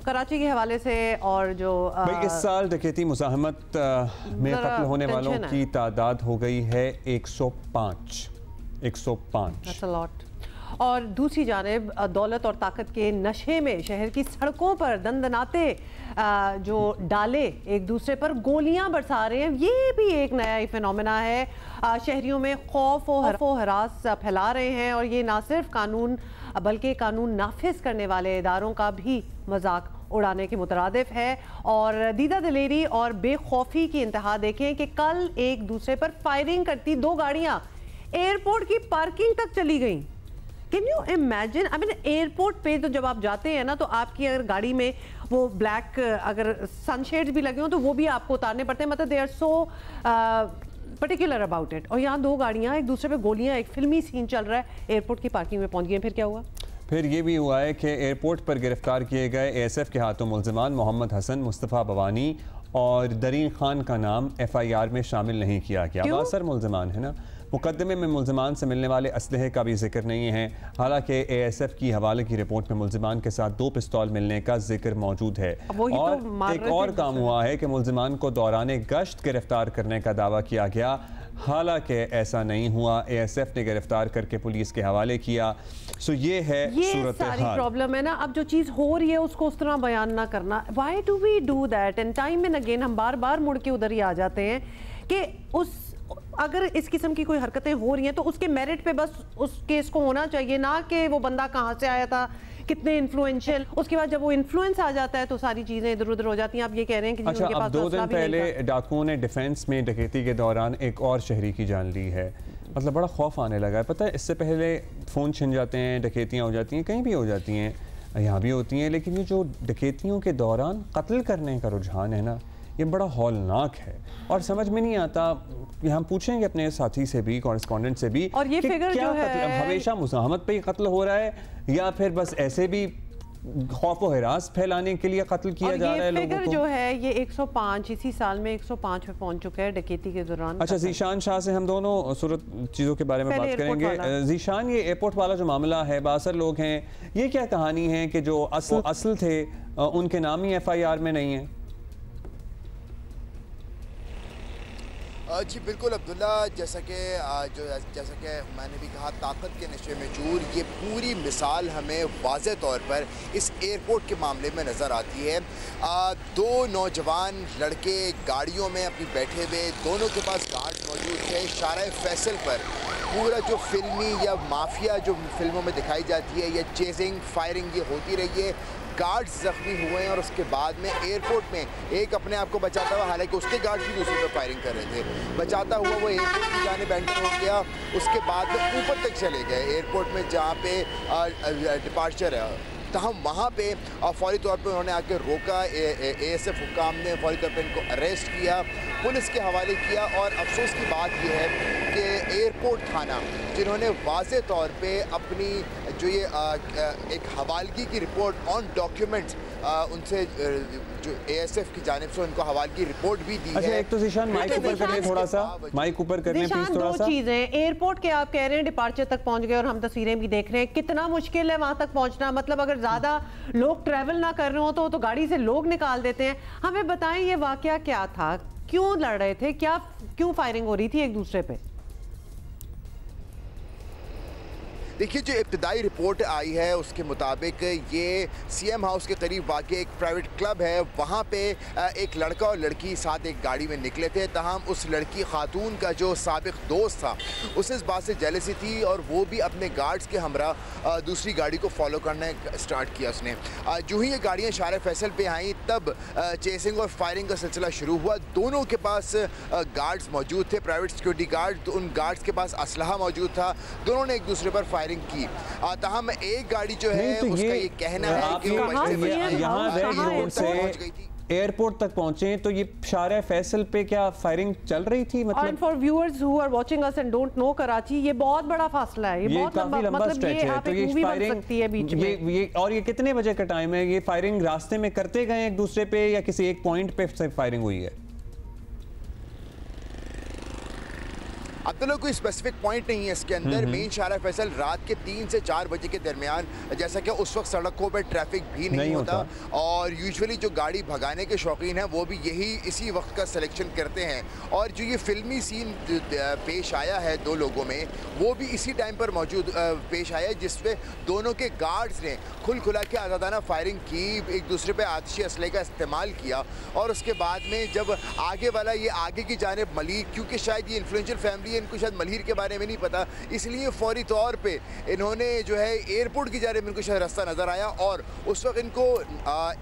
कराची के हवाले से और जो भाई इस साल डकैती मुज़ाहमत में कत्ल होने वालों की तादाद हो गई है 105। और दूसरी जानिब दौलत और ताकत के नशे में शहर की सड़कों पर दंदनाते जो डाले एक दूसरे पर गोलियां बरसा रहे हैं, ये भी एक नया ही फिनोमेना है। शहरियों में खौफ और हरास फैला रहे हैं और ये ना सिर्फ कानून बल्कि कानून नाफिज करने वाले इदारों का भी मजाक उड़ाने के मुतरादिफ है। और दीदा दिलेरी और बेखौफी की इंतहा देखें कि कल एक दूसरे पर फायरिंग करती दो गाड़ियां एयरपोर्ट की पार्किंग तक चली गई। Can you imagine? I mean airport पे तो जब आप जाते हैं ना, तो आपकी अगर गाड़ी में वो ब्लैक अगर सनशेड्स भी लगे हों तो वो भी आपको उतारने पड़ते हैं। मतलब they are so particular about it. और यहाँ दो गाड़ियाँ एक दूसरे पे गोलियाँ, एक फिल्मी सीन चल रहा है, एयरपोर्ट की पार्किंग में पहुँच गए। फिर क्या हुआ? फिर ये भी हुआ है कि एयरपोर्ट पर गिरफ्तार किए गए ASF के हाथों मुल्ज़िमान मोहम्मद हसन, मुस्तफ़ा बवानी और दरीन खान का नाम FIR में शामिल नहीं किया गया। बासर मुल्ज़िमान है ना। मुकदमे में मुल्ज़िमान से मिलने वाले असलहे का भी जिक्र नहीं है। हालांकि ASF की हवाले की रिपोर्ट में मुल्ज़िमान के साथ 2 पिस्तौल मिलने का जिक्र मौजूद है। और तो एक और काम हुआ है कि मुल्ज़िमान को दौरान गश्त गिरफ्तार करने का दावा किया गया, हालांकि ऐसा नहीं हुआ। ASF ने गिरफ्तार करके पुलिस के हवाले किया। सो ये है सूरत सारी प्रॉब्लम है ना। अब जो चीज़ हो रही है उसको उस तरह बयान ना करना। Why do we do that? And time and again हम बार बार मुड़ के उधर ही आ जाते हैं कि अगर इस किस्म की कोई हरकतें हो रही हैं तो उसके मेरिट पे बस उस केस को होना चाहिए, ना कि वो बंदा कहाँ से आया था, कितने इन्फ्लुएंशियल। उसके बाद जब वो इन्फ्लुएंस आ जाता है तो सारी चीज़ें इधर उधर हो जाती हैं। आप ये कह रहे हैं कि अच्छा, अब 2 दिन पहले डाकुओं ने डिफेंस में डकैती के दौरान एक और शहरी की जान ली है। मतलब बड़ा खौफ आने लगा है। पता है, इससे पहले फ़ोन छिन जाते हैं, डकैतियाँ हो जाती हैं, कहीं भी हो जाती हैं, यहाँ भी होती हैं, लेकिन ये जो डकैतियों के दौरान कत्ल करने का रुझान है ना, ये बड़ा हौलनाक है। और समझ में नहीं आता, हम पूछेंगे अपने साथी से भी, कॉरेस्पॉन्डेंट से भी, और ये फिगर क्या जो है हमेशा मुज़ाहमत पे ही कत्ल हो रहा है या फिर बस ऐसे भी खौफ और हिरास फैलाने के लिए कत्ल किया जा रहा है लोगों को? फिगर जो है ये 105 इसी साल में 105 पे पहुंच चुका है डकैती के दौरान। अच्छा, ज़ीशान शाह से हम दोनों सूरत चीज़ों के बारे में बात करेंगे। ज़ीशान, ये एयरपोर्ट वाला जो मामला है, बासर लोग हैं, ये क्या कहानी है कि जो असल थे उनके नाम ही FIR में नहीं है? जी बिल्कुल अब्दुल्ला, जैसा कि मैंने भी कहा, ताकत के नशे में चूर, ये पूरी मिसाल हमें वाज़े तौर पर इस एयरपोर्ट के मामले में नज़र आती है। 2 नौजवान लड़के गाड़ियों में अपनी बैठे हुए, दोनों के पास गार्ड मौजूद थे। शारा फैसल पर पूरा जो फिल्मी या माफिया जो फिल्मों में दिखाई जाती है, या चेजिंग फायरिंग ये होती रही है। गार्ड्स जख्मी हुए हैं और उसके बाद में एयरपोर्ट में एक अपने आप को बचाता हुआ, हालांकि उसके गार्ड्स भी दूसरे पर फायरिंग कर रहे थे, बचाता हुआ वो एयरपोर्ट की जानिब एंटर हो गया। उसके बाद में ऊपर तक चले गए एयरपोर्ट में जहाँ पे डिपार्चर है। तहम वहाँ पे फौरी तौर पे उन्होंने आके रोका। ASF हुकाम ने फौरी तौर पे इनको अरेस्ट किया, पुलिस के हवाले किया। और अफसोस की बात यह है कि एयरपोर्ट थाना, जिन्होंने वाज़े तौर पे अपनी जो ये एक हवालगी की रिपोर्ट ऑन डॉक्यूमेंट्स उनसे जो ASF की जानिब से उनको हवालगी रिपोर्ट भी दी है। एक तो ज़ीशान माइक ऊपर कर लें, थोड़ा सा माइक ऊपर कर लें प्लीज। थोड़ा सा 2 चीज़ें, एयरपोर्ट के आप कह रहे हैं डिपार्चर तक पहुंच गए और हम तस्वीरें भी देख रहे हैं, कितना मुश्किल है वहां तक पहुंचना। मतलब अगर ज़्यादा लोग ट्रैवल ना कर रहे हो तो गाड़ी से लोग निकाल देते हैं। हमें बताएं ये वाकया क्या था, क्यों लड़ रहे थे, क्यों फायरिंग हो रही थी एक दूसरे पे? देखिए, जो इब्तदाई रिपोर्ट आई है उसके मुताबिक ये CM हाउस के करीब वाक़ एक प्राइवेट क्लब है, वहाँ पे एक लड़का और लड़की साथ एक गाड़ी में निकले थे। तहम उस लड़की खातून का जो साबिक दोस्त था उसे इस बात से जेलसी थी और वो भी अपने गार्ड्स के हमरा दूसरी गाड़ी को फॉलो करना स्टार्ट किया उसने। जो ही ये गाड़ियाँ शारा फैसल पे आईं तब चेसिंग और फायरिंग का सिलसिला शुरू हुआ। दोनों के पास गार्ड्स मौजूद थे, प्राइवेट सिक्योरिटी गार्ड, तो उन गार्ड्स के पास असलहा मौजूद था। दोनों ने एक दूसरे पर फायरिंग की। तहम एक गाड़ी जो है तो उसका ये कहना है कि एयरपोर्ट तक पहुंचे तो ये शारा फैसल पे क्या फायरिंग चल रही थी? मतलब for viewers who are watching us and don't know Karachi, ये बहुत बड़ा फासला है, ये बहुत लंबा, मतलब ये आप एक मूवी बन सकती है बीच में। ये और ये कितने बजे का टाइम है? ये फायरिंग रास्ते में करते गए एक दूसरे पे या किसी एक पॉइंट पे फायरिंग हुई है? अब्दुल्ला कोई स्पेसिफिक पॉइंट नहीं है इसके अंदर। मेन शारा फैसल रात के 3 से 4 बजे के दरमियान, जैसा कि उस वक्त सड़कों पर ट्रैफिक भी नहीं होता और यूजुअली जो गाड़ी भगाने के शौकीन हैं वो भी इसी वक्त का सिलेक्शन करते हैं। और जो ये फिल्मी सीन पेश आया है 2 लोगों में, वो भी इसी टाइम पर मौजूद पेश आया जिसपे दोनों के गार्ड्स ने खुला के आज़ादाना फायरिंग की, एक दूसरे पे आतिशी असले का इस्तेमाल किया। और उसके बाद में जब आगे वाला ये आगे की जानिब मलिर, क्योंकि शायद ये इन्फ्लुएंशियल फैमिली है, इनको शायद मलिर के बारे में नहीं पता, इसलिए फौरी तौर पे इन्होंने जो है एयरपोर्ट की जानिब इनको शायद रास्ता नज़र आया। और उस वक्त इनको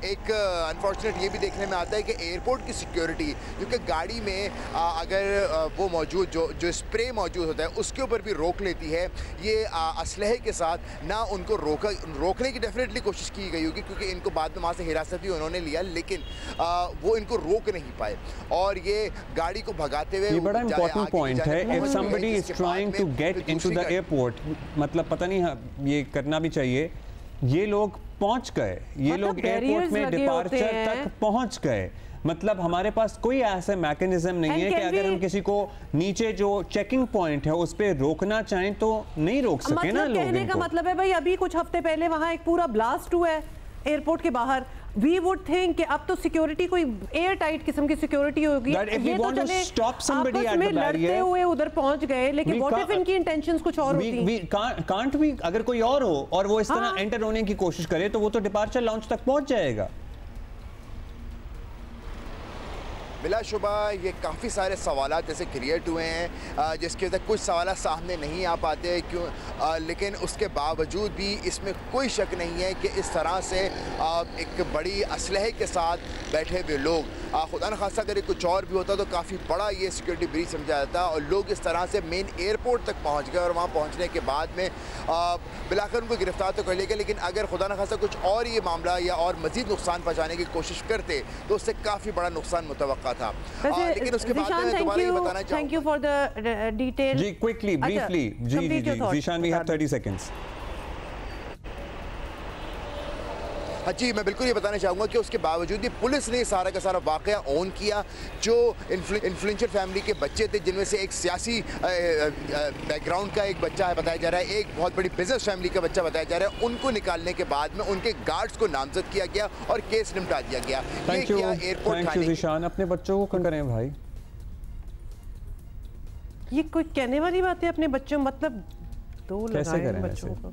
एक अनफॉर्चुनेट ये भी देखने में आता है कि एयरपोर्ट की सिक्योरिटी, क्योंकि गाड़ी में अगर वो मौजूद जो स्प्रे मौजूद होता है उसके ऊपर भी रोक लेती है, ये असलहे के साथ ना उनको रोकने की डेफिनेटली कोशिश की गई होगी, क्योंकि इनको बाद में वहाँ से हिरासत भी उन्होंने लिया, लेकिन वो इनको रोक नहीं पाए और ये गाड़ी को भगाते हुए। ये बड़ा इंपॉर्टेंट पॉइंट है। If somebody is trying to get into the airport, मतलब पता नहीं ये करना भी चाहिए। ये लोग पहुंच गए, ये लोग एयरपोर्ट में डिपार्चर तक पहुंच गए, मतलब हमारे पास कोई ऐसा मैकेनिज्म नहीं है कि अगर हम किसी को नीचे जो चेकिंग पॉइंट है उस पे रोकना चाहें तो नहीं रोक सके मतलब ना लोग। कहने का मतलब है भाई, अभी कुछ हफ्ते पहले वहां एक पूरा ब्लास्ट हुआ है एयरपोर्ट के बाहर। वी वुड थिंक कि अब तो सिक्योरिटी कोई एयर टाइट किस्म की सिक्योरिटी होगी, ये तो चले आपस में लड़ते हुए उधर पहुंच गए, लेकिन व्हाट इफ इनकी इंटेंशंस कुछ और होती। कांट भी, अगर कोई और हो और वो इस तरह एंटर होने की कोशिश करे तो वो तो डिपार्चर लॉन्च तक पहुंच जाएगा। बिलाशुबा ये काफ़ी सारे सवालात जैसे क्रिएट हुए हैं, जिसके वजह कुछ सवाल सामने नहीं आ पाते क्यों, लेकिन उसके बावजूद भी इसमें कोई शक नहीं है कि इस तरह से एक बड़ी असलहे के साथ बैठे हुए लोग, खुदा न खासा अगर कुछ और भी होता तो काफ़ी बड़ा ये सिक्योरिटी ब्रीच समझा जाता, और लोग इस तरह से मेन एयरपोर्ट तक पहुँच गए और वहाँ पहुँचने के बाद में बिलाकर उनको गिरफ्तार तो कर लिया गया, लेकिन अगर खुदा न खासा कुछ और ये मामला या और मज़ीद नुकसान पहुँचाने की कोशिश करते तो उससे काफ़ी बड़ा नुकसान मुतवक्का था। लेकिन उसके बाद मैं दोबारा ये बताना चाहूँगा। Thank you for the detail. जी क्विकली ब्रीफली जी ज़ीशान, वी हैव 30 सेकंड्स। हाँ जी, मैं बिल्कुल ये बताना चाहूँगा कि उसके बावजूद भी पुलिस ने सारा का सारा वाक़या ऑन किया। जो इन्फ्लुएंशियल फैमिली के बच्चे थे, जिनमें से एक सियासी बैकग्राउंड का एक बच्चा है बताया जा रहा है, एक बहुत बड़ी बिजनेस फैमिली का बच्चा बताया जा रहा है, उनको निकालने के बाद में उनके गार्ड्स को नामजद किया गया और केस निपटा दिया गया। थैंक यू ज़ीशान, अपने बच्चों को करें भाई। ये कोई कहने वाली बात है अपने बच्चों, मतलब 2 लगाए बच्चों को।